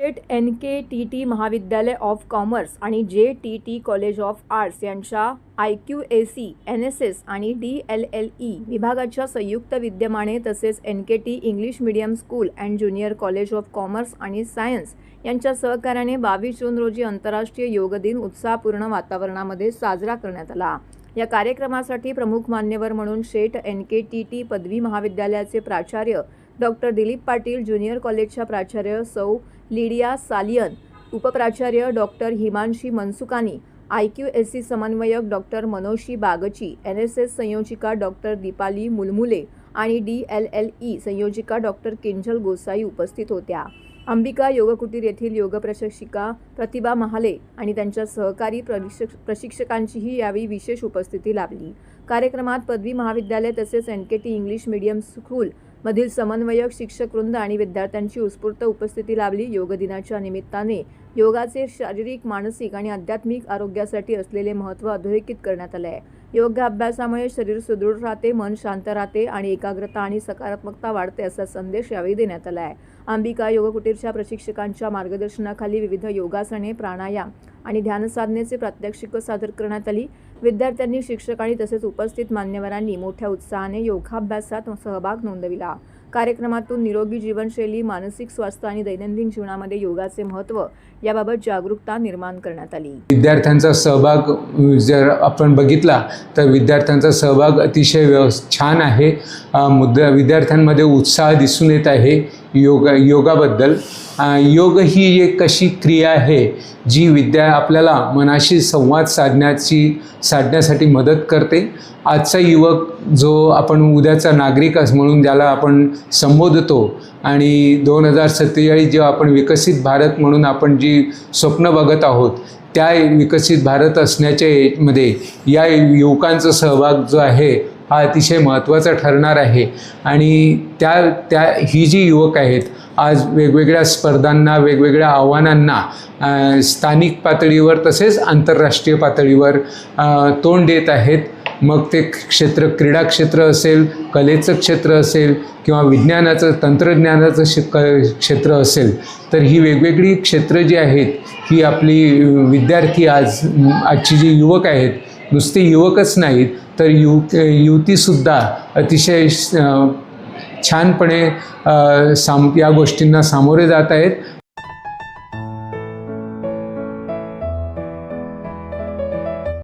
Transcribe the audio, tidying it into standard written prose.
थेट NKTT महाविद्यालय of commerce आणि JTT कॉलेज ऑफ आर्ट्स यांच्या IQAC, NSS आणि DLLE विभागाच्या संयुक्त विद्यमाने तसेच NKT English medium school and junior college of commerce आणि सायन्स यांच्या सहकार्याने 22 जून रोजी आंतरराष्ट्रीय योग दिन उत्साहपूर्ण वातावरणामध्ये साजरा करण्यात आला। या कार्यक्रमासाठी प्रमुख मान्यवर म्हणून शेठ NKTT पदवी महाविद्यालयाचे प्राचार्य डॉक्टर दिलीप पाटील, ज्युनियर कॉलेजच्या प्राचार्य सौ लिडिया सालियन, उपप्राचार्य डॉक्टर हिमांशी मनसुकानी, IQAC समन्वयक डॉक्टर मनोशी बागची, NSS संयोजिका डॉक्टर दीपाली मुलमुले आणि DLLE संयोजिका डॉक्टर किंजल गोसाई उपस्थित होत्या। अंबिका योग कुटीर येथील योग प्रशिक्षिका प्रतिभा महाले आणि त्यांच्या सहकारी प्रशिक्षकांचीही यावेळी विशेष उपस्थिती लाभली। कार्यक्रमात पदवी महाविद्यालय तसेच NKT इंग्लिश मीडियम स्कूल मधील समन्वयक, शिक्षकवृंद आणि विद्यार्थ्यांची उत्स्फूर्त उपस्थिती लाभली। योग दिनाच्या निमित्ताने योगाचे शारीरिक, मानसिक आणि आध्यात्मिक आरोग्यासाठी असलेले महत्त्व अधोरेखित करण्यात आले आहे। योगाभ्यासामुळे शरीर सुदृढ राहते, मन शांत राहते आणि एकाग्रता आणि सकारात्मकता वाढते असा संदेश यावेळी देण्यात आला आहे। अंबिका योग कुटीरच्या प्रशिक्षकांच्या मार्गदर्शनाखाली विविध योगासने, प्राणायाम आणि ध्यानसाधनेचे प्रात्यक्षिक सादर करण्यात आली। विद्यार्थ्यांनी, शिक्षकांनी तसेच उपस्थित मान्यवरांनी मोठ्या उत्साहाने योगाभ्यासात सहभाग नोंदविला। कार्यक्रमातून निरोगी जीवनशैली, मानसिक स्वास्थ्य आणि दैनंदिन जीवनामध्ये योगाचे महत्त्व याबाबत जागरूकता निर्माण करण्यात आली। विद्यार्थ्यांचा सहभाग जर आपण बघितला तर विद्यार्थ्यांचा सहभाग अतिशय छान आहे। विद्यार्थ्यांमध्ये उत्साह दिसून येत आहे योगाबद्दल। योग ही एक अशी क्रिया आहे जी आपल्याला मनाशी संवाद साधण्यासाठी मदत करते। आजचा युवक जो आपण उद्याचा नागरिक म्हणून ज्याला आपण संबोधतो आणि 2047 जेव्हा आपण विकसित भारत म्हणून आपण जी स्वप्न बघत आहोत त्या विकसित भारत असण्याच्या या युवकांचा सहभाग जो आहे हा अतिशय महत्त्वाचा ठरणार आहे। आणि ही जी युवक आहेत आज वेगवेगळ्या स्पर्धांना, वेगवेगळ्या आव्हानांना स्थानिक पातळीवर तसेच आंतरराष्ट्रीय पातळीवर तोंड देत आहेत। मग ते क्षेत्र क्रीडा क्षेत्र असेल, कलेचं क्षेत्र असेल किंवा विज्ञानाचं, तंत्रज्ञानाचं क्षेत्र असेल, तर ही वेगवेगळी क्षेत्र जी आहेत ही आपली विद्यार्थी आजची जी युवक आहेत, नुसते युवकच नाहीत तर युवतीसुद्धा अतिशय छानपणे या गोष्टींना सामोरे जात आहेत